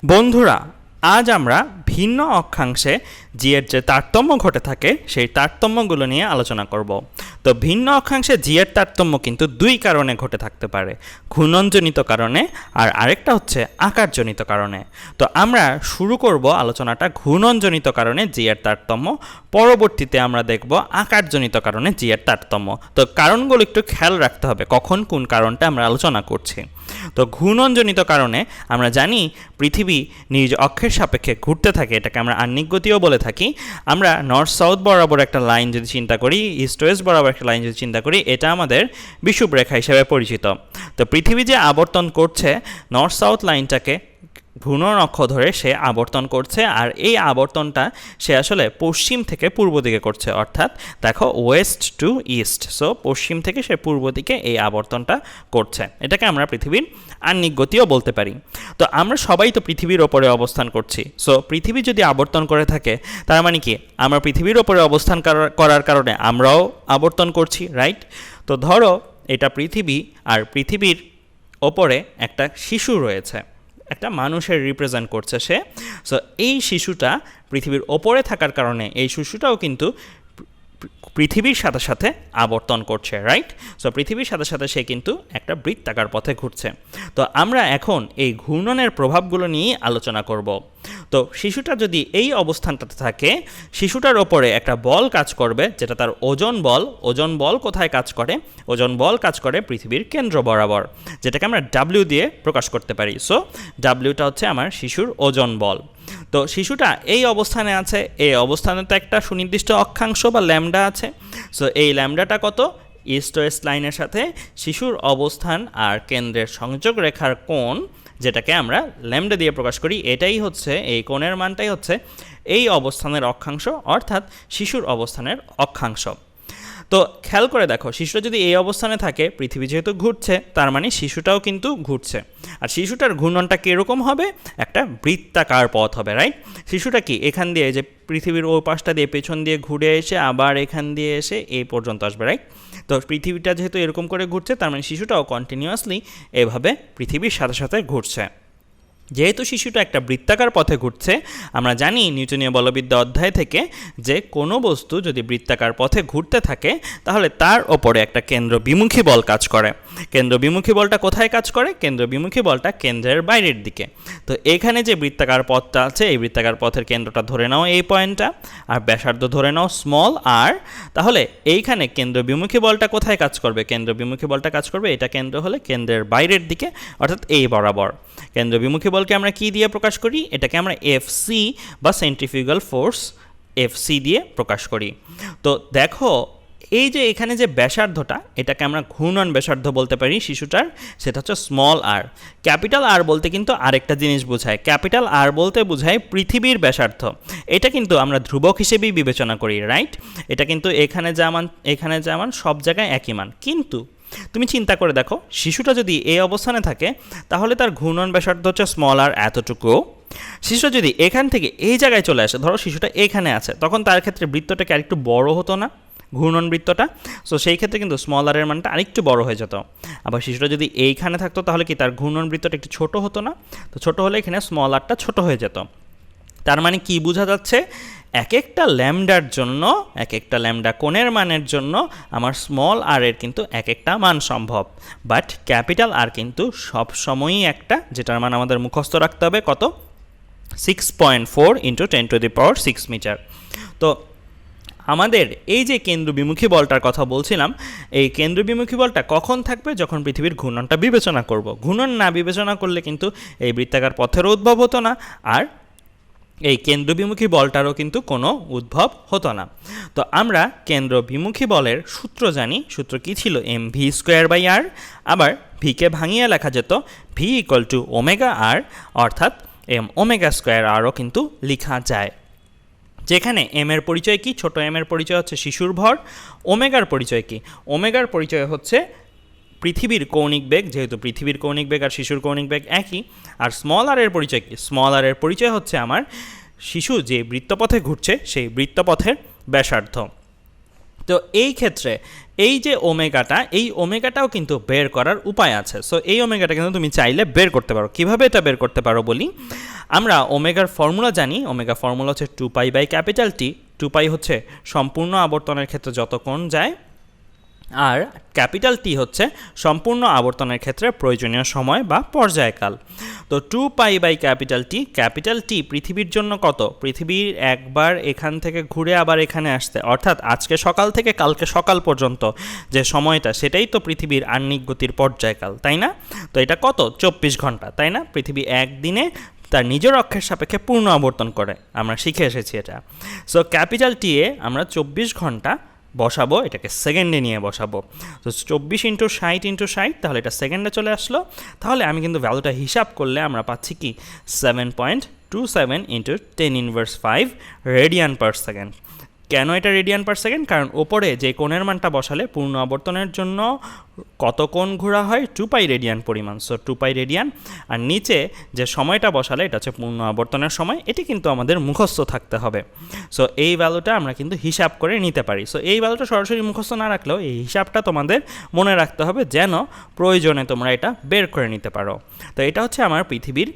বন্ধুরা, আজ আমরা ভিন্ন অক্ষাংশে জি এর যে তারতম্য ঘটে থাকে সেই তারতম্যগুলো নিয়ে আলোচনা করব। তো ভিন্ন অক্ষাংশে জি এর তারতম্য কিন্তু দুই কারণে ঘটে থাকতে পারে, ঘূর্ণনজনিত কারণে আর আরেকটা হচ্ছে আকারজনিত কারণে। তো আমরা শুরু করব আলোচনাটা ঘূর্ণনজনিত কারণে জি এর তারতম্য, পরবর্তীতে আমরা দেখব আকারজনিত কারণে জি এর তারতম্য। তো কারণগুলো একটু খেয়াল রাখতে হবে কখন কোন কারণটা আমরা আলোচনা করছি। তো ঘূর্ণনজনিত কারণে আমরা জানি পৃথিবী নিজ অক্ষের সাপেক্ষে ঘুরতে থাকে, এটাকে আমরা আহ্নিক গতিও বলে থাকি। আমরা নর্থ সাউথ বরাবর একটা লাইন যদি চিন্তা করি, ইস্ট ওয়েস্ট বরাবর একটা লাইন যদি চিন্তা করি, এটা আমাদের বিষুবরেখা হিসেবে পরিচিত। তো পৃথিবী যে আবর্তন করছে নর্থ সাউথ লাইনটাকে ঘূর্ণন অক্ষ ধরে সে আবর্তন করছে, আর এই আবর্তনটা সে আসলে পশ্চিম থেকে পূর্ব দিকে করছে, অর্থাৎ দেখো ওয়েস্ট টু ইস্ট। সো পশ্চিম থেকে সে পূর্ব দিকে এই আবর্তনটা করছে, এটাকে আমরা পৃথিবীর আহ্নিক গতিও বলতে পারি। তো আমরা সবাই তো পৃথিবীর ওপরে অবস্থান করছি। সো পৃথিবী যদি আবর্তন করে থাকে তার মানে কি আমরা পৃথিবীর ওপরে অবস্থান করার কারণে আমরাও আবর্তন করছি, রাইট? তো ধরো এটা পৃথিবী, আর পৃথিবীর ওপরে একটা শিশু রয়েছে, একটা মানুষের রিপ্রেজেন্ট করছে সে। সো এই শিশুটা পৃথিবীর ওপরে থাকার কারণে এই শিশুটাও কিন্তু পৃথিবীর সাথে সাথে আবর্তন করছে, রাইট? সো পৃথিবীর সাথে সাথে সে কিন্তু একটা বৃত্তাকার পথে ঘুরছে। তো আমরা এখন এই ঘূর্ণনের প্রভাবগুলো নিয়ে আলোচনা করব। তো শিশুটা যদি এই অবস্থানটাতে থাকে, শিশুটার ওপরে একটা বল কাজ করবে যেটা তার ওজন বল। ওজন বল কোথায় কাজ করে? ওজন বল কাজ করে পৃথিবীর কেন্দ্র বরাবর, যেটাকে আমরা ডাব্লিউ দিয়ে প্রকাশ করতে পারি। সো ডাব্লিউটা হচ্ছে আমার শিশুর ওজন বল। তো শিশুটা এই অবস্থানে আছে, এই অবস্থানে তো একটা সুনির্দিষ্ট অক্ষাংশ বা ল্যামডা আছে। সো এই ল্যামডাটা কত? ইস্ট ওয়েস্ট লাইনের সাথে শিশুর অবস্থান আর কেন্দ্রের সংযোগ রেখার কোণ, যেটাকে আমরা ল্যামডা দিয়ে প্রকাশ করি, এটাই হচ্ছে, এই কোণের মানটাই হচ্ছে এই অবস্থানের অক্ষাংশ, অর্থাৎ শিশুর অবস্থানের অক্ষাংশ। তো খেয়াল করে দেখো, শিশুটা যদি এই অবস্থানে থাকে, পৃথিবী যেহেতু ঘুরছে তার মানে শিশুটাও কিন্তু ঘুরছে। আর শিশুটার ঘূর্ণনটা কীরকম হবে? একটা বৃত্তাকার পথ হবে, রাইট? শিশুটা কি এখান দিয়ে, যে পৃথিবীর ওই পাশটা দিয়ে পেছন দিয়ে ঘুরে এসে আবার এখান দিয়ে এসে এই পর্যন্ত আসবে, রাইট? তো পৃথিবীটা যেহেতু এরকম করে ঘুরছে তার মানে শিশুটাও কন্টিনিউয়াসলি এভাবে পৃথিবীর সাথে সাথে ঘুরছে। যেহেতু শিশুটা একটা বৃত্তাকার পথে ঘুরছে, আমরা জানি নিউটনীয় বলবিদ্যা অধ্যায় থেকে যে কোনো বস্তু যদি বৃত্তাকার পথে ঘুরতে থাকে তাহলে তার ওপরে একটা কেন্দ্রবিমুখী বল কাজ করে। কেন্দ্রবিমুখী বলটা কোথায় কাজ করে? কেন্দ্রবিমুখী বলটা কেন্দ্রের বাইরের দিকে। তো এখানে যে বৃত্তাকার পথটা আছে, এই বৃত্তাকার পথের কেন্দ্রটা ধরে নাও এই পয়েন্টটা, আর ব্যাসার্ধ ধরে নাও স্মল আর। তাহলে এইখানে কেন্দ্রবিমুখী বলটা কোথায় কাজ করবে? কেন্দ্রবিমুখী বলটা কাজ করবে, এটা কেন্দ্র হলে কেন্দ্রের বাইরের দিকে, অর্থাৎ এই বরাবর। কেন্দ্রবিমুখী বলকে আমরা কি দিয়ে প্রকাশ করি? এটাকে আমরা এফসি বা সেন্ট্রিফিউগাল ফোর্স এফসি দিয়ে প্রকাশ করি। তো দেখো এই যে এখানে যে ব্যাসার্ধটা, এটাকে আমরা ঘূর্ণন ব্যাসার্ধ বলতে পারি শিশুটার, সেটা হচ্ছে স্মল আর। ক্যাপিটাল আর বলতে কিন্তু আরেকটা জিনিস বোঝায়। ক্যাপিটাল আর বলতে বোঝায় পৃথিবীর ব্যাসার্ধ। এটা কিন্তু আমরা ধ্রুবক হিসেবেই বিবেচনা করি, রাইট? এটা কিন্তু এখানে যেমন সব জায়গায় একই মান। কিন্তু তুমি চিন্তা করে দেখো, শিশুটা যদি এই অবস্থানে থাকে তাহলে তার ঘূর্ণন ব্যাসার্ধ হচ্ছে স্মল আর এতটুকু। শিশুটা যদি এখান থেকে এই জায়গায় চলে আসে, ধরো শিশুটা এখানে আছে, তখন তার ক্ষেত্রে বৃত্তটাকে আরেকটু বড় হতো না, ঘূর্ণন বৃত্তটা? সো সেই ক্ষেত্রে কিন্তু স্মল আরের মানটা আরেকটু বড় হয়ে যেত। আবার শিশুটা যদি এইখানে থাকতো তাহলে কি তার ঘূর্ণন বৃত্তটা একটু ছোট হতো না? তো ছোট হলে এখানে স্মল আরটা ছোট হয়ে যেত। তার মানে কি বোঝা যাচ্ছে? এক একটা ল্যামডার জন্য, এক একটা ল্যামডা কোণের মানের জন্য আমার স্মল আর এর কিন্তু এক একটা মান সম্ভব, বাট ক্যাপিটাল আর কিন্তু সবসময়ই একটা, যেটার মান আমাদের মুখস্থ রাখতে হবে, কত? 6.4 × 10⁶ মিটার। তো আমাদের এই যে কেন্দ্রবিমুখী বলটার কথা বলছিলাম, এই কেন্দ্রবিমুখী বলটা কখন থাকবে? যখন পৃথিবীর ঘূর্ণনটা বিবেচনা করব। ঘূর্ণন না বিবেচনা করলে কিন্তু এই বৃত্তাকার পথেরও উদ্ভব হতো না, আর এই কেন্দ্রবিমুখী বলটারও কিন্তু কোনো উদ্ভব হতো না। তো আমরা কেন্দ্রবিমুখী বলের সূত্র জানি। সূত্র কি ছিল? mv²/r। আবার ভিকে ভাঙিয়ে লেখা যেত v = ωr, অর্থাৎ m²rও কিন্তু লেখা যায়। যেখানে এম এর পরিচয় কি? ছোট এম এর পরিচয় হচ্ছে শিশুর ভর। ওমেগার পরিচয় কি? ওমেগার পরিচয় হচ্ছে পৃথিবীর কৌণিক বেগ, যেহেতু পৃথিবীর কৌণিক বেগ আর শিশুর কৌণিক বেগ একই। আর স্মল আর এর পরিচয় কি? স্মল আর এর পরিচয় হচ্ছে আমার শিশু যে বৃত্তপথে ঘুরছে সেই বৃত্তপথের ব্যাসার্ধ। তো এই ক্ষেত্রে এই যে ওমেগাটা, এই ওমেগাটাও কিন্তু বের করার উপায় আছে। সো এই ওমেগাটা কিন্তু তুমি চাইলে বের করতে পারো। কিভাবে এটা বের করতে পারো বলি, আমরা ওমেগার ফর্মুলা জানি। ওমেগা ফর্মুলা হচ্ছে 2π/T। 2π হচ্ছে সম্পূর্ণ আবর্তনের ক্ষেত্রে যত কোণ যায়, আর T হচ্ছে সম্পূর্ণ আবর্তনের ক্ষেত্রে প্রয়োজনীয় সময় বা পর্যায়কাল। তো 2π/T, T পৃথিবীর জন্য কত? পৃথিবীর একবার এখান থেকে ঘুরে আবার এখানে আসতে, অর্থাৎ আজকে সকাল থেকে কালকে সকাল পর্যন্ত যে সময়টা, সেটাই তো পৃথিবীর আহ্নিক গতির পর্যায়কাল, তাই না? তো এটা কত? 24 ঘন্টা, তাই না? পৃথিবী একদিনে তার নিজের অক্ষের সাপেক্ষে পূর্ণ আবর্তন করে, আমরা শিখে এসেছি এটা। সো T এ আমরা 24 ঘন্টা বসাবো, এটাকে সেকেন্ডে নিয়ে বসাবো। তো 24 × 60 × 60, তাহলে এটা সেকেন্ডে চলে আসলো। তাহলে আমি কিন্তু ভ্যালুটা হিসাব করলে আমরা পাচ্ছি কি 7.27 × 10⁻⁵ রেডিয়ান পার সেকেন্ড। কেন এটা রেডিয়ান পার সেকেন্ড? কারণ ওপরে যে কোণের মানটা বসালে পূর্ণ আবর্তনের জন্য কত কোণ ঘোরা হয়, 2π রেডিয়ান পরিমাণ, সো 2π রেডিয়ান। আর নিচে যে সময়টা বসালে এটা হচ্ছে পূর্ণ আবর্তনের সময়, এটি কিন্তু আমাদের মুখস্থ থাকতে হবে। সো এই ভ্যালুটা আমরা কিন্তু হিসাব করে নিতে পারি। সো এই ভ্যালুটা সরাসরি মুখস্থ না রাখলেও এই হিসাবটা তোমাদের মনে রাখতে হবে, যেন প্রয়োজনে তোমরা এটা বের করে নিতে পারো। তো এটা হচ্ছে আমার পৃথিবীর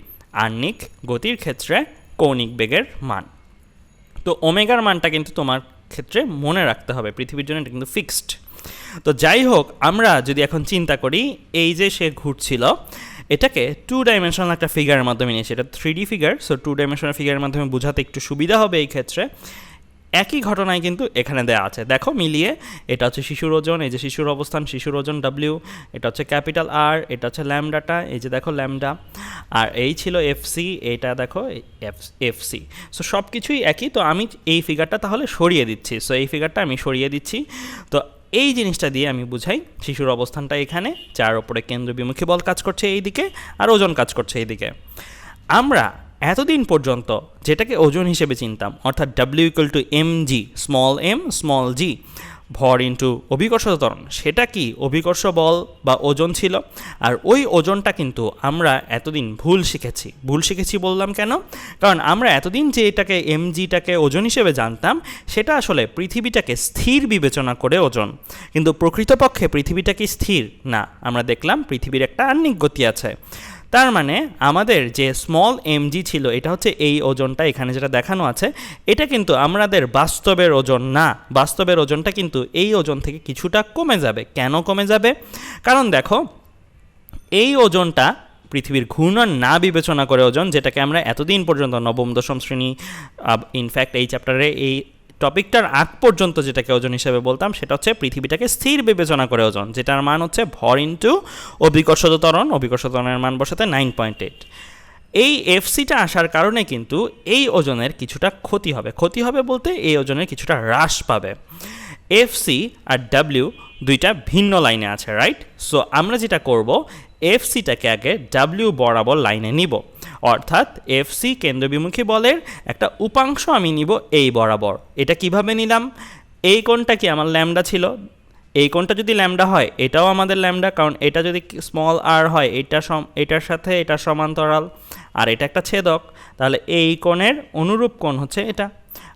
আহ্নিক গতির ক্ষেত্রে কৌণিক বেগের মান। তো ওমেগার মানটা কিন্তু তোমার ক্ষেত্রে মনে রাখতে হবে, পৃথিবীর জন্য এটা কিন্তু ফিক্সড। তো যাই হোক, আমরা যদি এখন চিন্তা করি, এই যে সে ঘুরছিল, এটাকে 2 ডাইমেনশনাল একটা ফিগারের মাধ্যমে নিয়েছে। এটা 3D ফিগার, সো 2 ডাইমেনশনাল ফিগারের মাধ্যমে বোঝাতে একটু সুবিধা হবে এই ক্ষেত্রে। একই ঘটনায় কিন্তু এখানে দেওয়া আছে, দেখো মিলিয়ে। এটা হচ্ছে শিশুর ওজন, এই যে শিশুর অবস্থান, শিশুর ওজন W, এটা হচ্ছে R, এটা হচ্ছে ল্যামডাটা, এই যে দেখো ল্যামডা, আর এই ছিল FC, এটা দেখো FC। সো সব কিছুই একই। তো আমি এই ফিগারটা তাহলে সরিয়ে দিচ্ছি, সো এই ফিগারটা আমি সরিয়ে দিচ্ছি। তো এই জিনিসটা দিয়ে আমি বুঝাই শিশুর অবস্থানটা এখানে, যার ওপরে কেন্দ্রবিমুখী বল কাজ করছে এই দিকে, আর ওজন কাজ করছে এই দিকে। আমরা এতদিন পর্যন্ত যেটাকে ওজন হিসেবে চিনতাম, অর্থাৎ W = mg, small m small g, ভর ইন্টু অভিকর্ষ ত্বরণ, সেটা কি অভিকর্ষ বল বা ওজন ছিল। আর ওই ওজনটা কিন্তু আমরা এতদিন ভুল শিখেছি বললাম কেন? কারণ আমরা এতদিন যে এটাকে mgটাকে ওজন হিসেবে জানতাম, সেটা আসলে পৃথিবীটাকে স্থির বিবেচনা করে ওজন, কিন্তু প্রকৃতপক্ষে পৃথিবীটা কি স্থির না। আমরা দেখলাম পৃথিবীর একটা আহ্নিক গতি আছে। তার মানে আমাদের যে স্মল mg ছিল, এটা হচ্ছে এই ওজনটা এখানে যেটা দেখানো আছে, এটা কিন্তু আমাদের বাস্তবের ওজন না। বাস্তবের ওজনটা কিন্তু এই ওজন থেকে কিছুটা কমে যাবে। কেন কমে যাবে? কারণ দেখো, এই ওজনটা পৃথিবীর ঘূর্ণন না বিবেচনা করে ওজন, যেটাকে আমরা এতদিন পর্যন্ত নবম দশম শ্রেণী, ইনফ্যাক্ট এই চ্যাপ্টারে এই টপিকটার আগ পর্যন্ত যেটাকে ওজন হিসেবে বলতাম, সেটা হচ্ছে পৃথিবীটাকে স্থির বিবেচনা করে ওজন, যেটার মান হচ্ছে ভর ইন্টু অভিকর্ষ ত্বরণ। অভিকর্ষ ত্বরণের মান বসাতে 9.8। এই এফসিটা আসার কারণে কিন্তু এই ওজনের কিছুটা ক্ষতি হবে বলতে এই ওজনের কিছুটা হ্রাস পাবে। এফসি আর ডাব্লিউ দুইটা ভিন্ন লাইনে আছে, রাইট? সো আমরা যেটা করব, এফসিটাকে আগে ডাব্লিউ বরাবর লাইনে নিব, অর্থাৎ এফসি কেন্দ্রবিমুখী বলের একটা উপাংশ আমি নিব এই বরাবর। এটা কিভাবে নিলাম? এই কোণটা কি আমার ল্যামডা ছিল, এই কোণটা যদি ল্যামডা হয় এটাও আমাদের ল্যামডা, কারণ এটা যদি স্মল আর হয় এটার সাথে এটা সমান্তরাল, আর এটা একটা ছেদক, তাহলে এই কোণের অনুরূপ কোণ হচ্ছে এটা,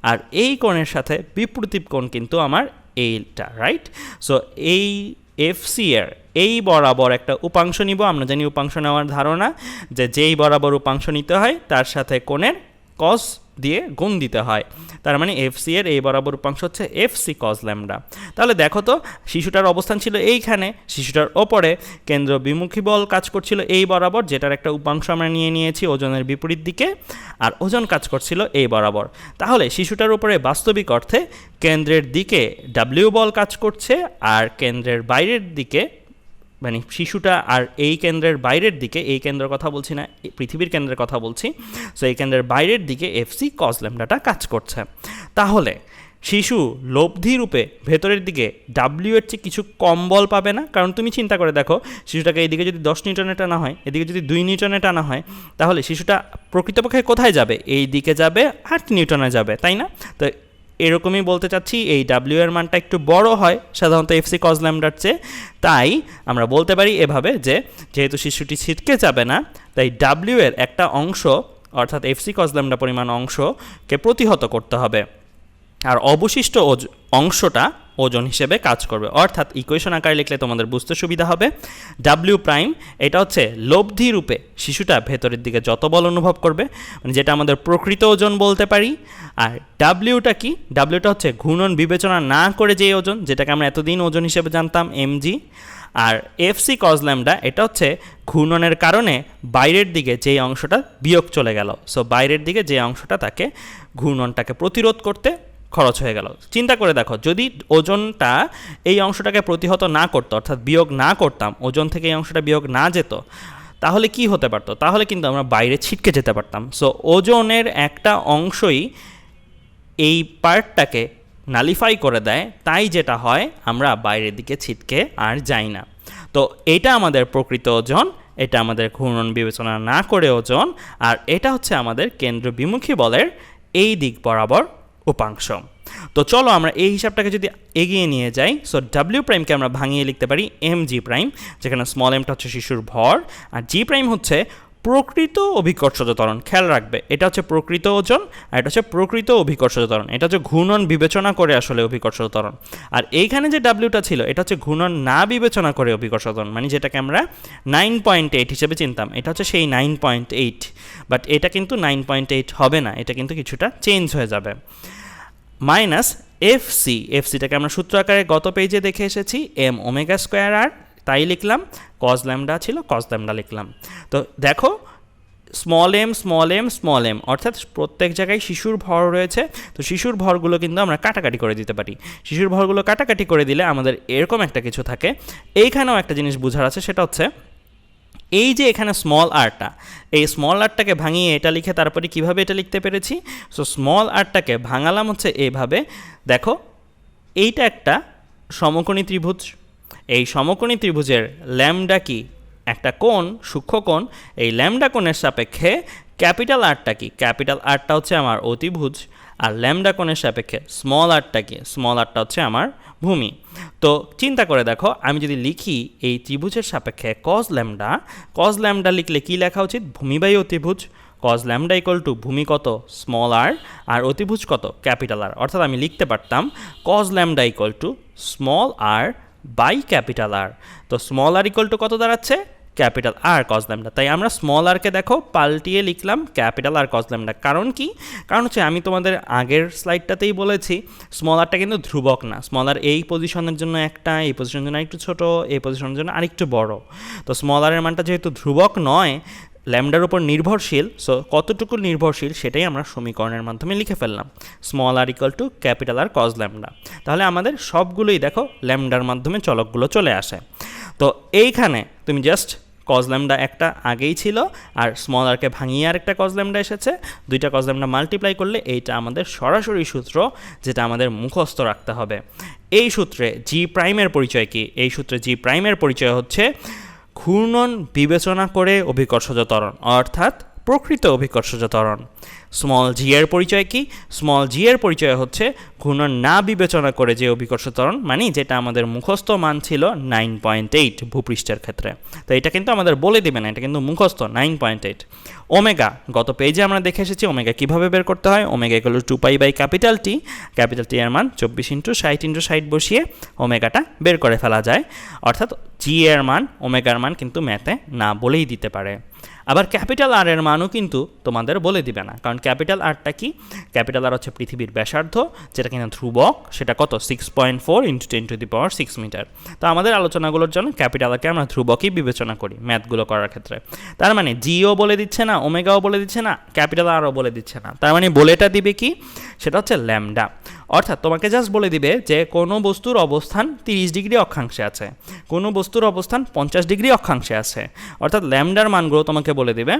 আর এই কোণের সাথে বিপরীত কোণ কিন্তু আমার এইটা, রাইট? সো এই এফসি এর এই বরাবর একটা উপাংশ নিব। আমরা জানি উপাংশ নেওয়ার ধারণা যে যেই বরাবর উপাংশ নিতে হয় তার সাথে কোণের কস দিয়ে গুণ দিতে হয়। তার মানে এফসি এর এই বরাবর উপাংশ হচ্ছে এফসি কস ল্যামডা। তাহলে দেখো তো, শিশুটার অবস্থান ছিল এইখানে, শিশুটার ওপরে কেন্দ্র বিমুখী বল কাজ করছিল এই বরাবর, যেটার একটা উপাংশ আমরা নিয়েছি ওজনের বিপরীত দিকে, আর ওজন কাজ করছিল এই বরাবর। তাহলে শিশুটার উপরে বাস্তবিক অর্থে কেন্দ্রের দিকে ডাব্লিউ বল কাজ করছে, আর কেন্দ্রের বাইরের দিকে, মানে শিশুটা আর এই কেন্দ্রের বাইরের দিকে, এই কেন্দ্রের কথা বলছি না, পৃথিবীর কেন্দ্রের কথা বলছি, সো এই কেন্দ্রের বাইরের দিকে এফসি কস ল্যামডাটা কাজ করছে। তাহলে শিশু লব্ধি রূপে ভেতরের দিকে ডাব্লিউ এর চেয়ে কিছু কম বল পাবে না? কারণ তুমি চিন্তা করে দেখো, শিশুটাকে এইদিকে যদি 10 নিউটনে টানা হয়, এদিকে যদি 2 নিউটনে টানা হয়, তাহলে শিশুটা প্রকৃতপক্ষে কোথায় যাবে? এই দিকে যাবে, 8 নিউটনে যাবে, তাই না? তো এরকমই বলতে চাচ্ছি, এই ডাব্লিউ এর মানটা একটু বড় হয় সাধারণত এফসি কস ল্যামডার চেয়ে। তাই আমরা বলতে পারি এভাবে যে, যেহেতু শিশুটি ছিটকে যাবে না, তাই ডাব্লিউ এর একটা অংশ, অর্থাৎ এফসি কস ল্যামডা পরিমাণ অংশকে প্রতিহত করতে হবে, আর অবশিষ্ট অংশটা ওজন হিসেবে কাজ করবে। অর্থাৎ ইকুয়েশন আকারে লিখলে তোমাদের বুঝতে সুবিধা হবে, ডাব্লিউ প্রাইম এটা হচ্ছে লব্ধি রূপে শিশুটা ভেতরের দিকে যত বল অনুভব করবে, মানে যেটা আমাদের প্রকৃত ওজন বলতে পারি। আর ডাব্লিউটা কি? ডাব্লিউটা হচ্ছে ঘূর্ণন বিবেচনা না করে যে ওজন, যেটাকে আমরা এতদিন ওজন হিসেবে জানতাম এমজি। আর এফসি কজ ল্যামডা এটা হচ্ছে ঘূর্ণনের কারণে বাইরের দিকে যেই অংশটা বিয়োগ চলে গেল, সো বাইরের দিকে যে অংশটা তাকে ঘূর্ণনটাকে প্রতিরোধ করতে খরচ হয়ে গেল। চিন্তা করে দেখো, যদি ওজনটা এই অংশটাকে প্রতিহত না করতো, অর্থাৎ বিয়োগ না করতাম, ওজন থেকে এই অংশটা বিয়োগ না যেত, তাহলে কি হতে পারতো? তাহলে কিন্তু আমরা বাইরে ছিটকে যেতে পারতাম। সো ওজনের একটা অংশই এই পার্টটাকে নালিফাই করে দেয়, তাই যেটা হয় আমরা বাইরের দিকে ছিটকে আর যাই না। তো এটা আমাদের প্রকৃত ওজন, এটা আমাদের ঘূর্ণন বিবেচনা না করে ওজন, আর এটা হচ্ছে আমাদের কেন্দ্র বিমুখী বলের এই দিক বরাবর উপাংশ। তো চলো আমরা এই হিসাবটাকে যদি এগিয়ে নিয়ে যাই, সো ডাব্লিউ প্রাইমকে আমরা ভাঙিয়ে লিখতে পারি এম জি প্রাইম, যেখানে স্মল এমটা হচ্ছে শিশুর ভর, আর জি প্রাইম হচ্ছে প্রকৃত অভিকর্ষজ ত্বরণ। খেয়াল রাখবে, এটা হচ্ছে প্রকৃত ওজন আর এটা হচ্ছে প্রকৃত অভিকর্ষজ ত্বরণ। এটা হচ্ছে ঘূর্ণন বিবেচনা করে আসলে অভিকর্ষজ ত্বরণ। আর এইখানে যে ডাব্লিউটা ছিল এটা হচ্ছে ঘূর্ণন না বিবেচনা করে অভিকর্ষজ ত্বরণ, মানে যেটাকে আমরা 9.8 হিসেবে চিনতাম, এটা হচ্ছে সেই 9.8। বাট এটা কিন্তু 9.8 হবে না, এটা কিন্তু কিছুটা চেঞ্জ হয়ে যাবে। মাইনাস এফসি, এফসিটাকে আমরা সূত্র আকারে গত পেজে দেখে এসেছি, এম ওমেগা স্কোয়ার আর, তাই লিখলাম। কজ ল্যামডা ছিল, কজ ল্যামডা লিখলাম। তো দেখো small M small M small M, অর্থাৎ প্রত্যেক জায়গায় শিশুর ভর রয়েছে। তো শিশুর ভরগুলো কিন্তু আমরা কাটাকাটি করে দিতে পারি। শিশুর ভরগুলো কাটাকাটি করে দিলে আমাদের এরকম একটা কিছু থাকে। এইখানেও একটা জিনিস বোঝার আছে, সেটা হচ্ছে এই যে এখানে স্মল আরটা, এই স্মল আরটাকে ভাঙিয়ে এটা লিখে তারপরে কিভাবে এটা লিখতে পেরেছি। সো স্মল আরটাকে ভাঙালাম হচ্ছে এইভাবে। দেখো এইটা একটা সমকোণী ত্রিভুজ, এই সমকোণী ত্রিভুজের ল্যামডা কি? একটা কোণ, সূক্ষ্ম কোণ। এই ল্যামডা কোণের সাপেক্ষে ক্যাপিটাল আরটা কি? ক্যাপিটাল আরটা হচ্ছে আমার অতিভুজ। আর ল্যামডা কোণের সাপেক্ষে স্মল আরটা কি? স্মল আরটা হচ্ছে আমার ভূমি। তো চিন্তা করে দেখো, আমি যদি লিখি এই ত্রিভুজের সাপেক্ষে কজ ল্যামডা, কজ ল্যামডা লিখলে কি লেখা উচিত? ভূমি বাই অতিভুজ। কজ ল্যামডা ইকুয়াল টু ভূমি কত? স্মল আর, আর অতিভুজ কত? Capital R. অর্থাৎ আমি লিখতে পারতাম cos lambda equal to small R by capital R. তো স্মল আর ইকুয়াল টু কত দাঁড়াচ্ছে? Capital R cos lambda. তাই আমরা স্মল আরকে দেখো পাল্টিয়ে লিখলাম ক্যাপিটাল আর কজ ল্যামডা। কারণ কি? কারণ হচ্ছে আমি তোমাদের আগের স্লাইডটাতেই বলেছি স্মল আরটা কিন্তু ধ্রুবক না। স্মল আর এই পজিশনের জন্য একটা, এই পজিশনের জন্য আরেকটু ছোট, এই পজিশনের জন্য আরেকটু বড়। তো স্মল আরের মানটা যেহেতু ধ্রুবক নয়, ল্যামডার উপর নির্ভরশীল, সো কতটুকু নির্ভরশীল সেটাই আমরা সমীকরণের মাধ্যমে লিখে ফেললাম, small R equal to capital R cos lambda. তাহলে আমাদের সবগুলোই দেখো ল্যামডার মাধ্যমে চলকগুলো চলে আসে। তো এইখানে তুমি জাস্ট কজ ল্যামডা একটা আগেই ছিল, আর স্মল আরকে ভাঙিয়ে আর একটা কজ ল্যামডা এসেছে, দুইটা কজ ল্যামডা মাল্টিপ্লাই করলে এইটা আমাদের সরাসরি সূত্র, যেটা আমাদের মুখস্থ রাখতে হবে। এই সূত্রে জি প্রাইমের পরিচয় কি? এই সূত্রে জি প্রাইমের পরিচয় হচ্ছে ঘূর্ণন বিবেচনা করে অভিকর্ষজ ত্বরণ, অর্থাৎ প্রকৃত অভিকর্ষজ ত্বরণ। স্মল জি এর পরিচয় কি? স্মল জি এর পরিচয় হচ্ছে ঘূর্ণন না বিবেচনা করে যে অভিকর্ষজ ত্বরণ, মানে যেটা আমাদের মুখস্থ মান ছিল 9.8 ভূপৃষ্ঠের ক্ষেত্রে। তো এটা কিন্তু আমাদের বলে দিবে না, এটা কিন্তু মুখস্থ 9.8। ওমেগা গত পেজে আমরা দেখে এসেছি ওমেগা কীভাবে বের করতে হয়। Omega equal to 2 pi by capital T, capital T এর মান 24 × 60 × 60 বসিয়ে ওমেগাটা বের করে ফেলা যায়। অর্থাৎ জি এর মান, ওমেগার মান কিন্তু ম্যাথে না বলেই দিতে পারে। আবার ক্যাপিটাল আর এর মানও কিন্তু তোমাদের বলে দিবে না, কারণ ক্যাপিটাল আরটা কি? ক্যাপিটাল আর হচ্ছে পৃথিবীর ব্যাসার্ধ, যেটা কিনা ধ্রুবক, সেটা কত? 6.4 × 10⁻⁶ মিটার। তো আমাদের আলোচনাগুলোর জন্য ক্যাপিটাল আরকে আমরা ধ্রুবকই বিবেচনা করি ম্যাথগুলো করার ক্ষেত্রে। তার মানে জিও বলে দিচ্ছে না, ওমেগাও বলে দিচ্ছে না, ক্যাপিটাল আরও বলে দিচ্ছে না। তার মানে বলেটা দিবে কি? সেটা হচ্ছে ল্যামডা। অর্থাৎ তোমাকে জাস্ট বলে দিবে যে কোনো বস্তুর অবস্থান 30 ডিগ্রি অক্ষাংশে আছে, কোনো বস্তুর অবস্থান 50 ডিগ্রি অক্ষাংশে আছে, অর্থাৎ ল্যামডার মানগুলো তোমাকে বলে দিবে।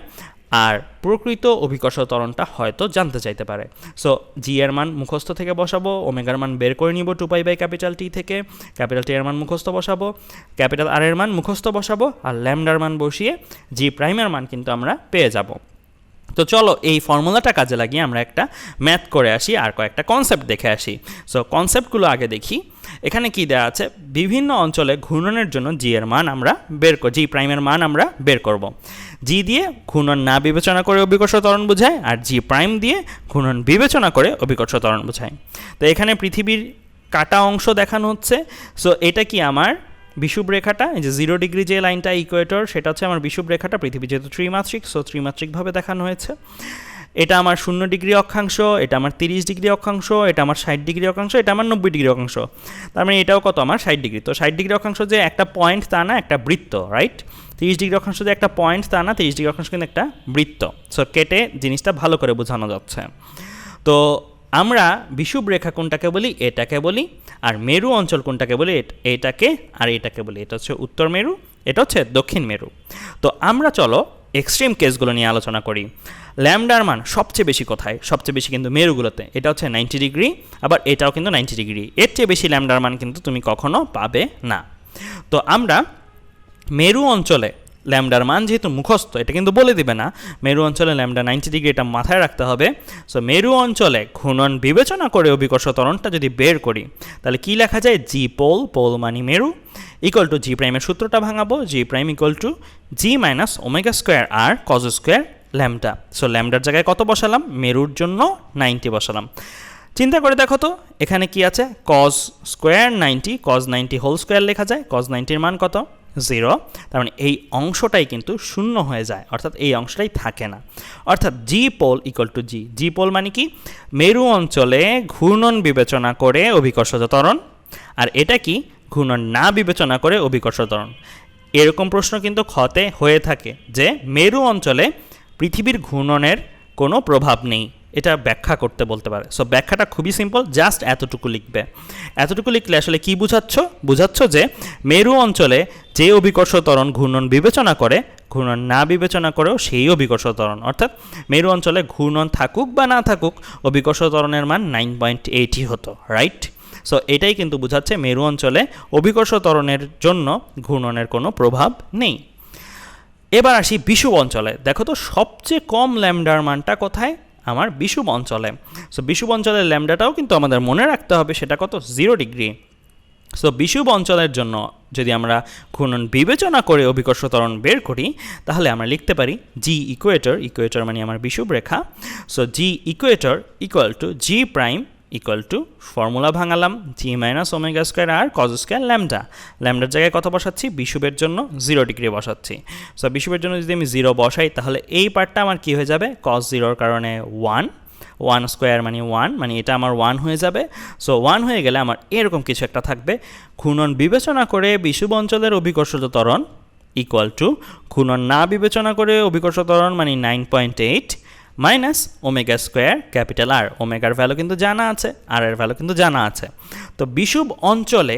আর প্রকৃত অভিকর্ষ ত্বরণটা হয়তো জানতে চাইতে পারে। সো জি এর মান মুখস্থ থেকে বসাবো, ওমেগার মান বের করে নিব 2 পাই বাই ক্যাপিটাল টি থেকে, ক্যাপিটাল টি এর মান মুখস্থ বসাবো, ক্যাপিটাল আর এর মান মুখস্থ বসাবো, আর ল্যামডার মান বসিয়ে জি প্রাইমের মান কিন্তু আমরা পেয়ে যাব। তো চলো এই ফর্মুলাটা কাজে লাগিয়ে আমরা একটা ম্যাথ করে আসি আর কয়েকটা কনসেপ্ট দেখে আসি। সো কনসেপ্টগুলো আগে দেখি। এখানে কি দেওয়া আছে? বিভিন্ন অঞ্চলে ঘূর্ণনের জন্য জি এর মান আমরা জি প্রাইমের মান আমরা বের করব। জি দিয়ে ঘূর্ণন না বিবেচনা করে অভিকর্ষ ত্বরণ বোঝায়, আর জি প্রাইম দিয়ে ঘূর্ণন বিবেচনা করে অভিকর্ষ ত্বরণ বোঝায়। তো এখানে পৃথিবীর কাটা অংশ দেখানো হচ্ছে। সো এটা কি আমার বিষুব রেখাটা, এই যে 0 ডিগ্রি যে লাইনটা ইকুয়েটর, সেটা হচ্ছে আমার বিষুব রেখাটা। পৃথিবী যেহেতু ত্রিমাত্রিক, সো ত্রিমাত্রিকভাবে দেখানো হয়েছে। এটা আমার 0 ডিগ্রি অক্ষাংশ, এটা আমার 30 ডিগ্রি অক্ষাংশ, এটা আমার 60 ডিগ্রি অক্ষাংশ, এটা আমার 90 ডিগ্রি অক্ষাংশ। তার মানে এটাও কত আমার 60 ডিগ্রি। তো 60 ডিগ্রি অক্ষাংশ যে একটা পয়েন্ট তা না, একটা বৃত্ত, রাইট? 30 ডিগ্রি অক্ষাংশ যে একটা পয়েন্ট তা না, 30 ডিগ্রি অক্ষাংশ কিন্তু একটা বৃত্ত। সো কেটে জিনিসটা ভালো করে বোঝানো যাচ্ছে। তো আমরা বিষুব রেখা কোনটাকে বলি? এটাকে বলি। আর মেরু অঞ্চল কোনটাকে বলি? এটাকে। আর এটাকে বলি, এটা হচ্ছে উত্তর মেরু, এটা হচ্ছে দক্ষিণ মেরু। তো আমরা চলো এক্সট্রিম কেসগুলো নিয়ে আলোচনা করি। ল্যামডার মান সবচেয়ে বেশি কোথায়? সবচেয়ে বেশি কিন্তু মেরুগুলোতে। এটা হচ্ছে 90 ডিগ্রি, আবার এটাও কিন্তু 90 ডিগ্রি। এর চেয়ে বেশি ল্যামডার মান কিন্তু তুমি কখনো পাবে না। তো আমরা মেরু অঞ্চলে ল্যামডার মান যেহেতু মুখস্থ, এটা কিন্তু বলে দিবে না মেরু অঞ্চলে ল্যামডা 90 ডিগ্রি, এটা মাথায় রাখতে হবে। সো মেরু অঞ্চলে ঘূর্ণন বিবেচনা করে অভিকর্ষ ত্বরণটা যদি বের করি, তাহলে কি লেখা যায়? জি পোল, পোল মানে মেরু, ইকুয়াল টু জি প্রাইমের সূত্রটা ভাঙাবো, G prime equal to G minus omega square R cos square lambda. So ল্যামডার জায়গায় কত বসালাম? মেরুর জন্য 90 বসালাম। চিন্তা করে দেখো তো এখানে কি আছে? Cos square 90, cos 90 whole square লেখা যায়। কজ 90-র মান কত? 0। তার মানে এই অংশটাই কিন্তু শূন্য হয়ে যায়, অর্থাৎ এই অংশটাই থাকে না। অর্থাৎ G pole equal to G. G pole মানে কি? মেরু অঞ্চলে ঘূর্ণন বিবেচনা করে অভিকর্ষজ ত্বরণ। আর এটা কি? ঘূর্ণন না বিবেচনা করে অভিকর্ষ ত্বরণ। এরকম প্রশ্ন কিন্তু ক্ষতে হয়ে থাকে যে মেরু অঞ্চলে পৃথিবীর ঘূর্ণনের কোনো প্রভাব নেই, এটা ব্যাখ্যা করতে বলতে পারে। সো ব্যাখ্যাটা খুবই সিম্পল, জাস্ট এতটুকু লিখবে। এতটুকু লিখলে আসলে কি বুঝাচ্ছ যে মেরু অঞ্চলে যে অভিকর্ষ ত্বরণ ঘূর্ণন বিবেচনা করে, ঘূর্ণন না বিবেচনা করেও সেই অভিকর্ষ ত্বরণ। অর্থাৎ মেরু অঞ্চলে ঘূর্ণন থাকুক বা না থাকুক, অভিকর্ষ ত্বরণের মান 9.8 হতো, রাইট? সো এটাই কিন্তু বোঝাচ্ছে মেরু অঞ্চলে অভিকর্ষ ত্বরণের জন্য ঘূর্ণনের কোনো প্রভাব নেই। এবার আসি বিষুব অঞ্চলে। দেখো তো সবচেয়ে কম ল্যামডার মানটা কোথায়? আমার বিষুব অঞ্চলে। সো বিষুব অঞ্চলের ল্যামডাটাও কিন্তু আমাদের মনে রাখতে হবে, সেটা কত? 0 ডিগ্রি। সো বিষুব অঞ্চলের জন্য যদি আমরা ঘূর্ণন বিবেচনা করে অভিকর্ষ ত্বরণ বের করি, তাহলে আমরা লিখতে পারি জি ইকুয়েটর, ইকুয়েটর মানে আমার বিষুব রেখা। So G equator equal to G prime equal to, formula ভাঙালাম, G minus omega square R cos square lambda. ল্যামডার জায়গায় কত বসাচ্ছি? বিষুবের জন্য 0 ডিগ্রি বসাচ্ছি। সো বিষুবের জন্য যদি আমি 0 বসাই, তাহলে এই পার্টটা আমার কি হয়ে যাবে? কজ 0-র কারণে 1 স্কোয়ার মানে 1, মানে এটা আমার 1 হয়ে যাবে। সো 1 হয়ে গেলে আমার এরকম কিছু একটা থাকবে, ঘূর্ণন বিবেচনা করে বিষুব অঞ্চলের অভিকর্ষজ ত্বরণ ইকুয়াল টু ঘূর্ণন না বিবেচনা করে অভিকর্ষ ত্বরণ মানে 9.8 minus omega square capital R. ওমেগার ভ্যালু কিন্তু জানা আছে, আর এর ভ্যালু কিন্তু জানা আছে। তো বিষুব অঞ্চলে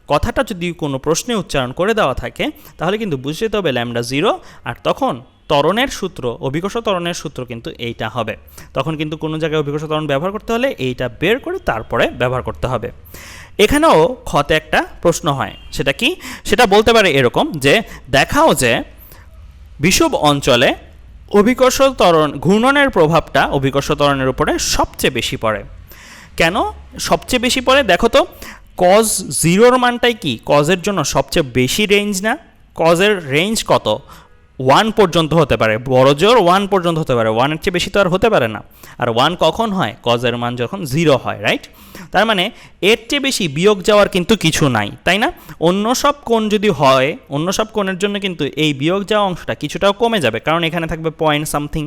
কথাটা যদি কোনো প্রশ্নে উচ্চারণ করে দেওয়া থাকে, তাহলে কিন্তু বুঝতে হবে ল্যামডা 0, আর তখন ত্বরণের সূত্র, অভিকর্ষ ত্বরণের সূত্র কিন্তু এইটা হবে। তখন কিন্তু কোনো জায়গায় অভিকর্ষ ত্বরণ ব্যবহার করতে হলে এইটা বের করে তারপরে ব্যবহার করতে হবে। এখানেও ক্ষতে একটা প্রশ্ন হয়, সেটা কি? সেটা বলতে পারে এরকম যে দেখাও যে বিষুব অঞ্চলে অভিকর্ষ ত্বরণ ঘূর্ণনের প্রভাবটা অভিকর্ষ ত্বরণের উপরে সবচেয়ে বেশি পড়ে। কেন সবচেয়ে বেশি পড়ে? দেখো তো কজ 0-র মানটাই কি কজের জন্য সবচেয়ে বেশি রেঞ্জ না? কজের রেঞ্জ কত? 1 পর্যন্ত হতে পারে, বড় জোর 1 পর্যন্ত হতে পারে, 1-এর চেয়ে বেশি তো আর হতে পারে না। আর 1 কখন হয়? কজের মান যখন 0 হয়, রাইট? তার মানে এর চেয়ে বেশি বিয়োগ যাওয়ার কিন্তু কিছু নাই, তাই না? অন্য সব কোণ যদি হয়, অন্য সব কোণের জন্য কিন্তু এই বিয়োগ যাওয়া অংশটা কিছুটাও কমে যাবে, কারণ এখানে থাকবে পয়েন্ট সামথিং।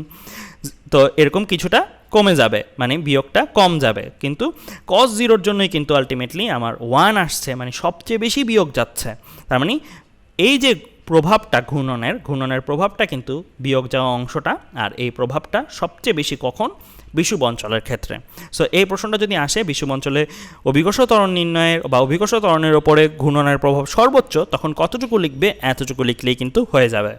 তো এরকম কিছুটা কমে যাবে, মানে বিয়োগটা কম যাবে। কিন্তু কজ 0-র জন্যই কিন্তু আলটিমেটলি আমার 1 আসছে, মানে সবচেয়ে বেশি বিয়োগ যাচ্ছে। তার মানে এই যে প্রভাবটা ঘূর্ণনের প্রভাবটা কিন্তু বিয়োগ যাওয়া অংশটা, আর এই প্রভাবটা সবচেয়ে বেশি কখন? বিষুব অঞ্চলের ক্ষেত্রে। সো এই প্রশ্নটা যদি আসে বিষুব অঞ্চলে অভিকর্ষ ত্বরণ নির্ণয়ের বা অভিকর্ষ ত্বরণের ওপরে ঘূর্ণনের প্রভাব সর্বোচ্চ, তখন কতটুকু লিখবে? এতটুকু লিখলেই কিন্তু হয়ে যাবে।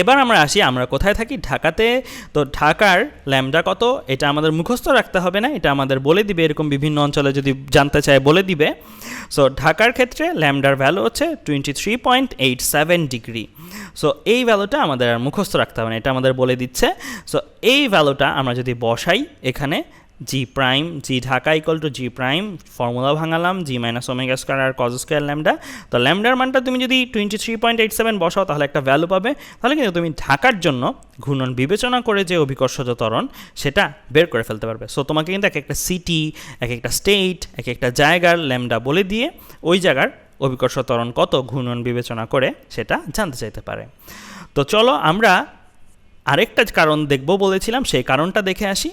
এবার আমরা আসি, আমরা কোথায় থাকি? ঢাকাতে। তো ঢাকার ল্যামডা কত? এটা আমাদের মুখস্থ রাখতে হবে না, এটা আমাদের বলে দিবে, এরকম বিভিন্ন অঞ্চলে যদি জানতে চায় বলে দিবে। সো ঢাকার ক্ষেত্রে ল্যামডার ভ্যালু হচ্ছে 23.87 ডিগ্রি। সো এই ভ্যালুটা আমাদের আর মুখস্থ রাখতে হবে না, এটা আমাদের বলে দিচ্ছে। সো এই ভ্যালুটা আমরা যদি বসাই এখানে, জি প্রাইম, জি ঢাকা equal to G prime, formula ভাঙালাম G minus omega square R cos square lambda. তো ল্যামডার মানটা তুমি যদি 23.87 বসাও তাহলে একটা ভ্যালু পাবে, তাহলে কিন্তু তুমি ঢাকার জন্য ঘূর্ণন বিবেচনা করে যে অভিকর্ষজ ত্বরণ সেটা বের করে ফেলতে পারবে। সো তোমাকে কিন্তু এক একটা সিটি, এক একটা স্টেট, এক একটা জায়গার ল্যামডা বলে দিয়ে ওই জায়গার অভিকর্ষ ত্বরণ কত ঘূর্ণন বিবেচনা করে সেটা জানতে চাইতে পারে। তো চলো আমরা আরেকটা কারণ দেখব বলেছিলাম, সেই কারণটা দেখে আসি।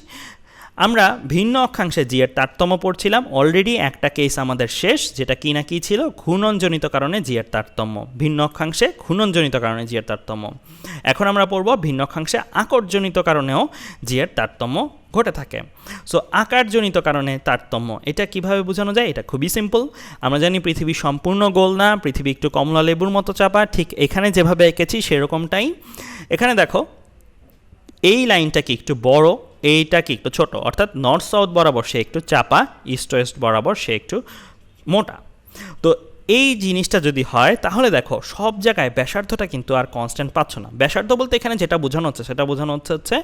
আমরা ভিন্ন অক্ষাংশে জি এর তারতম্য পড়ছিলাম, অলরেডি একটা কেস আমাদের শেষ, যেটা কি না কি ছিল, ঘূর্ণনজনিত কারণে জি এর তারতম্য। ভিন্ন অক্ষাংশে ঘূর্ণনজনিত কারণে জি এর তারতম্য। এখন আমরা পড়ব ভিন্ন অক্ষাংশে আকরজনিত কারণেও জি এর তারতম্য ঘটে থাকে। সো আকারজনিত কারণে তারতম্য এটা কিভাবে বোঝানো যায়? এটা খুবই সিম্পল। আমরা জানি পৃথিবী সম্পূর্ণ গোল না, পৃথিবী একটু কমলা লেবুর মতো চাপা, ঠিক এখানে যেভাবে এঁকেছি সেরকমটাই। এখানে দেখো এই লাইনটা কি একটু বড়, এইটা কি একটু ছোট, অর্থাৎ নর্থ সাউথ বরাবর সে একটু চাপা, ইস্ট ওয়েস্ট বরাবর সে একটু মোটা। তো এই জিনিসটা যদি হয় তাহলে দেখো সব জায়গায় ব্যাসার্ধটা কিন্তু আর কনস্ট্যান্ট পাচ্ছ না। ব্যাসার্ধ বলতে এখানে যেটা বোঝানো হচ্ছে সেটা বোঝানো হচ্ছে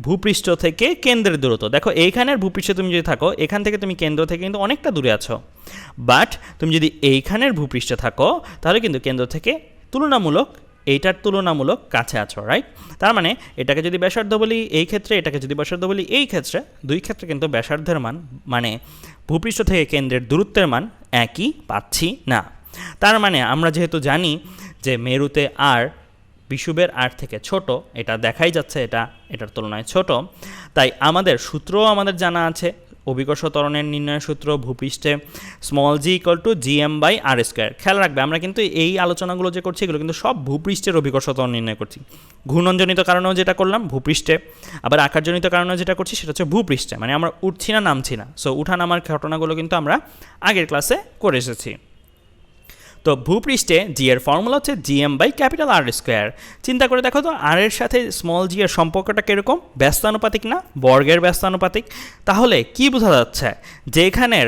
ভূপৃষ্ঠ থেকে কেন্দ্রের দূরত্ব। দেখো এইখানের ভূপৃষ্ঠে তুমি যদি থাকো, এখান থেকে তুমি কেন্দ্র থেকে কিন্তু অনেকটা দূরে আছো, বাট তুমি যদি এইখানের ভূপৃষ্ঠে থাকো তাহলে কিন্তু কেন্দ্র থেকে তুলনামূলক এইটার তুলনামূলক কাছে আছো, রাইট? তার মানে এটাকে যদি ব্যাসার্ধ বলি এই ক্ষেত্রে, এটাকে যদি ব্যাসার্ধ বলি এই ক্ষেত্রে, দুই ক্ষেত্রে কিন্তু ব্যাসার্ধের মান মানে ভূপৃষ্ঠ থেকে কেন্দ্রের দূরত্বের মান একই পাচ্ছি না। তার মানে আমরা যেহেতু জানি যে মেরুতে আর বিষুবের আর থেকে ছোট, এটা দেখাই যাচ্ছে এটা এটার তুলনায় ছোট, তাই আমাদের সূত্রও আমাদের জানা আছে। অভিকর্ষ ত্বরণের নির্ণয়ের সূত্র ভূপৃষ্ঠে small G equal to GM by R square. খেয়াল রাখবে আমরা কিন্তু এই আলোচনাগুলো যে করছি এগুলো কিন্তু সব ভূপৃষ্ঠের অভিকর্ষ ত্বরণ নির্ণয় করছি। ঘূর্ণনজনিত কারণেও যেটা করলাম ভূপৃষ্ঠে, আবার আকারজনিত কারণেও যেটা করছি সেটা হচ্ছে ভূপৃষ্ঠে, মানে আমরা উঠছি না নামছি না। সো উঠা নামার ঘটনাগুলো কিন্তু আমরা আগের ক্লাসে করে এসেছি। তো ভূপৃষ্ঠে জি এর ফর্মুলা হচ্ছে GM by capital R square. চিন্তা করে দেখো তো আর এর সাথে স্মল জি এর সম্পর্কটা কীরকম? ব্যস্তানুপাতিক না, বর্গের ব্যস্তানুপাতিক। তাহলে কি বোঝা যাচ্ছে? যেখানের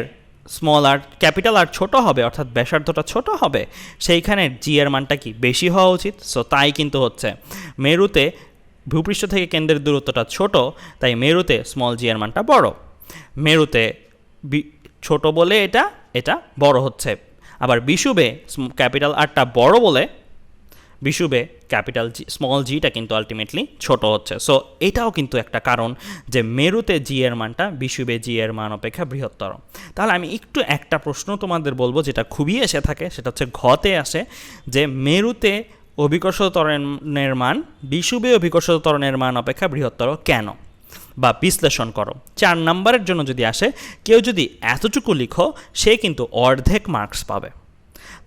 স্মল আর ক্যাপিটাল আর ছোটো হবে, অর্থাৎ ব্যাসার্ধটা ছোট হবে, সেইখানের জি এর মানটা কি বেশি হওয়া উচিত। সো তাই কিন্তু হচ্ছে মেরুতে ভূপৃষ্ঠ থেকে কেন্দ্রের দূরত্বটা ছোট, তাই মেরুতে স্মল জি এর মানটা বড়। মেরুতে ছোট বলে এটা বড় হচ্ছে। আবার বিষুবে ক্যাপিটাল আরটা বড় বলে বিষুবে ক্যাপিটাল জি স্মল জিটা কিন্তু আলটিমেটলি ছোট হচ্ছে। সো এটাও কিন্তু একটা কারণ যে মেরুতে জি এর মানটা বিষুবে জি এর মান অপেক্ষা বৃহত্তর। তাহলে আমি একটু একটা প্রশ্ন তোমাদের বলবো যেটা খুবই এসে থাকে, সেটা হচ্ছে ঘতে আসে যে মেরুতে অভিকর্ষ ত্বরণের মান বিষুবে অভিকর্ষ ত্বরণের মান অপেক্ষা বৃহত্তর কেন, বা বিশ্লেষণ করো। 4 নম্বরের জন্য যদি আসে, কেউ যদি এতটুকু লিখো সে কিন্তু অর্ধেক মার্কস পাবে।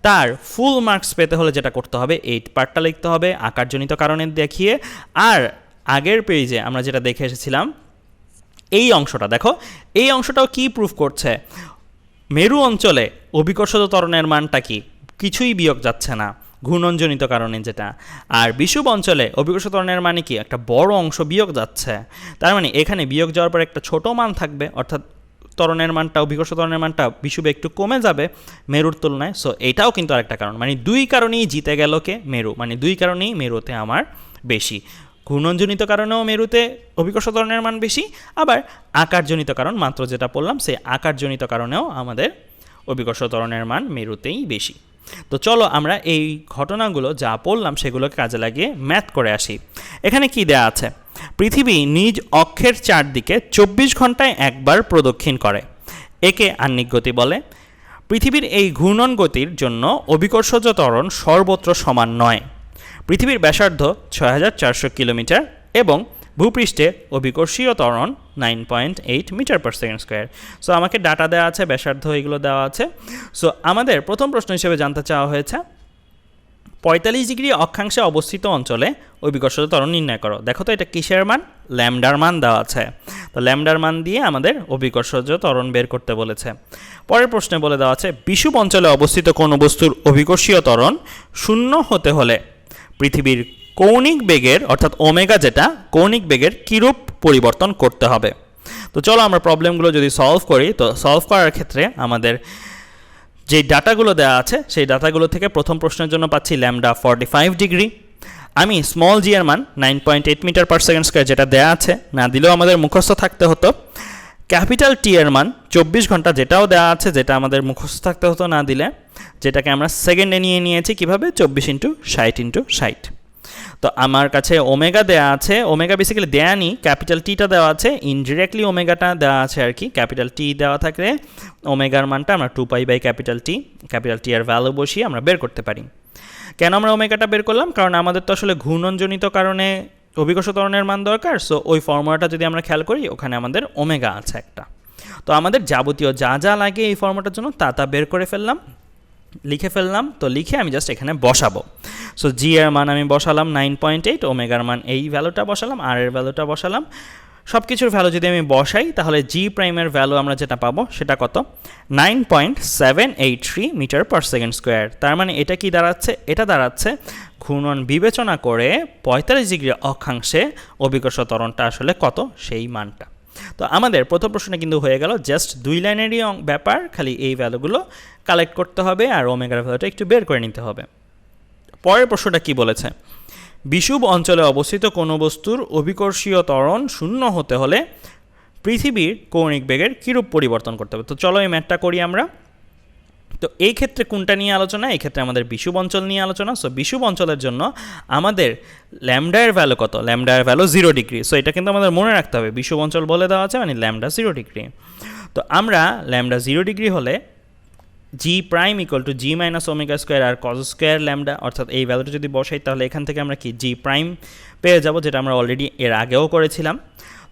তার ফুল মার্কস পেতে হলে যেটা করতে হবে, এই পার্টটা লিখতে হবে আকারজনিত কারণে দেখিয়ে। আর আগের পেজে আমরা যেটা দেখে এসেছিলাম এই অংশটা দেখো, এই অংশটাও কি প্রুফ করছে? মেরু অঞ্চলে অভিকর্ষজ ত্বরণের মানটা কি কিছুই বিয়োগ যাচ্ছে না ঘূর্ণনজনিত কারণে যেটা, আর বিষুব অঞ্চলে অভিকর্ষ ত্বরণের মানে কি একটা বড় অংশ বিয়োগ যাচ্ছে। তার মানে এখানে বিয়োগ যাওয়ার পর একটা ছোট মান থাকবে, অর্থাৎ ত্বরণের মানটা অভিকর্ষ ত্বরণের মানটা বিষুবে একটু কমে যাবে মেরুর তুলনায়। সো এটাও কিন্তু আরেকটা কারণ, মানে দুই কারণেই জিতে গেল কে? মেরু। মানে দুই কারণেই মেরুতে আমার বেশি। ঘূর্ণনজনিত কারণেও মেরুতে অভিকর্ষ ত্বরণের মান বেশি, আবার আকারজনিত কারণ মাত্র যেটা পড়লাম সেই আকারজনিত কারণেও আমাদের অভিকর্ষ ত্বরণের মান মেরুতেই বেশি। তো চলো আমরা এই ঘটনাগুলো যা পড়লাম সেগুলোকে কাজে লাগিয়ে ম্যাথ করে আসি। এখানে কি দেয়া আছে? পৃথিবী নিজ অক্ষের চারদিকে 24 ঘন্টায় একবার প্রদক্ষিণ করে, একে আহ্নিক গতি বলে। পৃথিবীর এই ঘূর্ণন গতির জন্য অভিকর্ষজ ত্বরণ সর্বত্র সমান নয়। পৃথিবীর ব্যাসার্ধ 6400 কিলোমিটার এবং ভূপৃষ্ঠে অভিকর্ষীয় ত্বরণ 9.8 metre per second square. So আমাকে ডাটা দেওয়া আছে, ব্যাসার্ধ এগুলো দেওয়া আছে। সো আমাদের প্রথম প্রশ্ন হিসেবে জানতে চাওয়া হয়েছে 45 ডিগ্রি অক্ষাংশে অবস্থিত অঞ্চলে অভিকর্ষজ ত্বরণ নির্ণয় করো। দেখো তো এটা কিসের মান? ল্যামডার মান দেওয়া আছে। তো ল্যামডার মান দিয়ে আমাদের অভিকর্ষজ ত্বরণ বের করতে বলেছে। পরের প্রশ্নে বলে দেওয়া আছে বিষুব অঞ্চলে অবস্থিত কোন বস্তুর অভিকর্ষীয় ত্বরণ 0 হতে হলে পৃথিবীর কৌণিক বেগের অর্থাৎ ওমেগা যেটা কৌণিক বেগের কিরূপ পরিবর্তন করতে হবে। তো চলো আমরা প্রবলেমগুলো যদি সলভ করি, তো সলভ করার ক্ষেত্রে আমাদের যে ডাটাগুলো দেওয়া আছে সেই ডাটাগুলো থেকে প্রথম প্রশ্নের জন্য পাচ্ছি ল্যামডা 45 ডিগ্রি। আমি স্মল জি এর মান 9.8 মিটার পার সেকেন্ড স্কোয়ার যেটা দেওয়া আছে, না দিলেও আমাদের মুখস্থ থাকতে হতো। ক্যাপিটাল টি এর মান 24 ঘন্টা, যেটাও দেওয়া আছে, যেটা আমাদের মুখস্থ থাকতে হতো না দিলে, যেটাকে আমরা সেকেন্ডে নিয়ে নিয়েছি কীভাবে 24 × 60 × 60। তো আমার কাছে ওমেগা দেওয়া আছে, ওমেগা বেসিক্যালি দেয়া নি, ক্যাপিটাল টিটা দেওয়া আছে, ইনডিরেক্টলি ওমেগাটা দেওয়া আছে আর কি। ক্যাপিটাল টি দেওয়া থাকলে ওমেগার মানটা আমরা 2π/, ক্যাপিটাল টি এর ভ্যালু বসিয়ে আমরা বের করতে পারি। কেন আমরা ওমেগাটা বের করলাম? কারণ আমাদের তো আসলে ঘূর্ণনজনিত কারণে অভিকর্ষ ত্বরণের মান দরকার। সো ওই ফর্মুলাটা যদি আমরা খেয়াল করি, ওখানে আমাদের ওমেগা আছে একটা। তো আমাদের যাবতীয় যা যা লাগে এই ফর্মুলাটার জন্য তা বের করে ফেললাম, লিখে ফেললাম। তো লিখে আমি জাস্ট এখানে বসাবো। সো জি এর মান আমি বসালাম 9.8, ওমেগার মান এই ভ্যালুটা বসালাম, আর এর ভ্যালুটা বসালাম। সব কিছুর ভ্যালু যদি আমি বসাই, তাহলে জি প্রাইমের ভ্যালু আমরা যেটা পাবো সেটা কত? 9.783 মিটার/সেকেন্ড স্কোয়ার। তার মানে এটা কি দাঁড়াচ্ছে? এটা দাঁড়াচ্ছে ঘূর্ণন বিবেচনা করে 45 ডিগ্রি অক্ষাংশে অভিকর্ষ ত্বরণটা আসলে কত, সেই মানটা। তো আমাদের প্রথম প্রশ্নে কিন্তু হয়ে গেল, জাস্ট 2 লাইনেরই ব্যাপার, খালি এই ভ্যালুগুলো কালেক্ট করতে হবে আর ওমেগার ভ্যালুটা একটু বের করে নিতে হবে। পরের প্রশ্নটা কি বলেছে? বিষুব অঞ্চলে অবস্থিত কোনো বস্তুর অভিকর্ষীয় ত্বরণ শূন্য হতে হলে পৃথিবীর কৌণিক বেগের কীরূপ পরিবর্তন করতে হবে। তো চলো এই ম্যাথটা করি আমরা। তো এই ক্ষেত্রে কোনটা নিয়ে আলোচনা? এই ক্ষেত্রে আমাদের বিষুব অঞ্চল নিয়ে আলোচনা। সো বিষুব অঞ্চলের জন্য আমাদের ল্যামডা এর ভ্যালু কত? ল্যামডা এর ভ্যালু 0 ডিগ্রি। সো এটা কিন্তু আমাদের মনে রাখতে হবে, বিষুব অঞ্চল বলে দেওয়া আছে মানে ল্যামডা 0 ডিগ্রি। তো আমরা ল্যামডা 0 ডিগ্রি হলে G prime equal to G minus omega square R cos square lambda, অর্থাৎ এই ভ্যালুটা যদি বসাই তাহলে এখান থেকে আমরা কি জি প্রাইম পেয়ে যাব, যেটা আমরা অলরেডি এর আগেও করেছিলাম।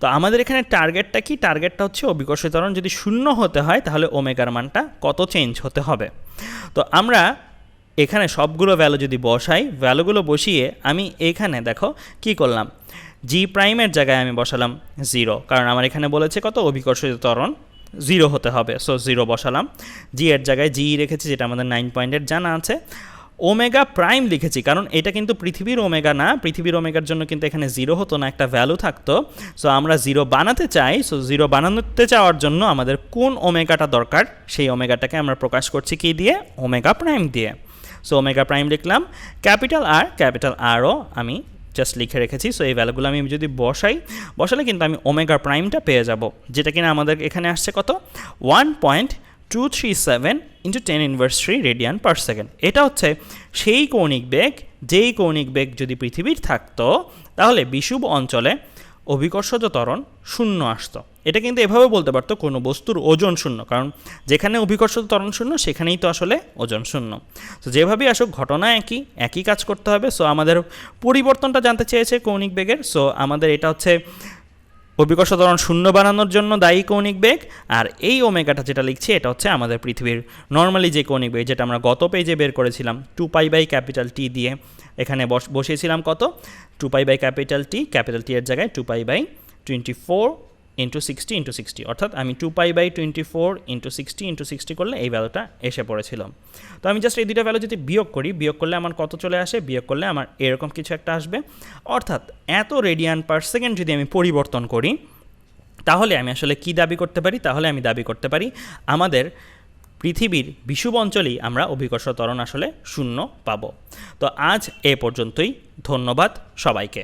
তো আমাদের এখানে টার্গেটটা কি? টার্গেটটা হচ্ছে অভিকর্ষীয় ত্বরণ যদি শূন্য হতে হয় তাহলে ওমেগার মানটা কত চেঞ্জ হতে হবে। তো আমরা এখানে সবগুলো ভ্যালু যদি বসাই, ভ্যালুগুলো বসিয়ে আমি এখানে দেখো কি করলাম, জি প্রাইমের জায়গায় আমি বসালাম 0, কারণ আমার এখানে বলেছে কত? অভিকর্ষীয় ত্বরণ 0 হতে হবে। সো 0 বসালাম। জি এর জায়গায় জি রেখেছি, যেটা আমাদের 9.8 জানা আছে। ওমেগা প্রাইম লিখেছি কারণ এটা কিন্তু পৃথিবীর ওমেগা না, পৃথিবীর ওমেগার জন্য কিন্তু এখানে 0 হতো না, একটা ভ্যালু থাকতো। সো আমরা 0 বানাতে চাই। সো 0 বানাতে চাওয়ার জন্য আমাদের কোন ওমেগাটা দরকার, সেই ওমেগাটাকে আমরা প্রকাশ করছি কি দিয়ে? ওমেগা প্রাইম দিয়ে। সো ওমেগা প্রাইম লিখলাম, ক্যাপিটাল আরও আমি জাস্ট লিখে রেখেছি। সো এই ভ্যালুগুলো আমি যদি বসালে কিন্তু আমি ওমেগা প্রাইমটা পেয়ে যাব, যেটা কিনা আমাদের এখানে আসছে কত? 1.237 × 10⁻³ রেডিয়ান/সেকেন্ড। এটা হচ্ছে সেই কৌণিক বেগ, যেই কৌণিক বেগ যদি পৃথিবীর থাকতো তাহলে বিষুব অঞ্চলে অভিকর্ষজ ত্বরণ শূন্য আসতো। এটা কিন্তু এভাবে বলতে পারতো কোনো বস্তুর ওজন শূন্য, কারণ যেখানে অভিকর্ষজ ত্বরণ শূন্য সেখানেই তো আসলে ওজন শূন্য। তো যেভাবেই আসুক ঘটনা একই কাজ করতে হবে। সো আমাদের পরিবর্তনটা জানতে চেয়েছে কৌণিক বেগের। সো আমাদের এটা হচ্ছে অভিকর্ষ ত্বরণ শূন্য বানানোর জন্য দায়ী কৌণিক বেগ, আর এই ওমেগাটা যেটা লিখছি এটা হচ্ছে আমাদের পৃথিবীর নর্মালি যে কৌণিক বেগ, যেটা আমরা গত পেজে বের করেছিলাম 2π/T দিয়ে। এখানে বসিয়েছিলাম কত? 2π/T এর জায়গায় 2π/24 × 60 × 60, অর্থাৎ আমি 2π/24 × 60 × 60 করলে এই ভ্যালুটা এসে পড়েছিল। তো আমি জাস্ট এই দুইটা ভ্যালু যদি বিয়োগ করলে আমার কত চলে আসে? বিয়োগ করলে আমার এরকম কিছু একটা আসবে। অর্থাৎ এত রেডিয়ান/সেকেন্ড যদি আমি পরিবর্তন করি তাহলে আমি আসলে কি দাবি করতে পারি? তাহলে আমি দাবি করতে পারি আমাদের পৃথিবীর বিষুব অঞ্চলেই আমরা অভিকর্ষ ত্বরণ আসলে শূন্য পাবো। তো আজ এ পর্যন্তই। ধন্যবাদ সবাইকে।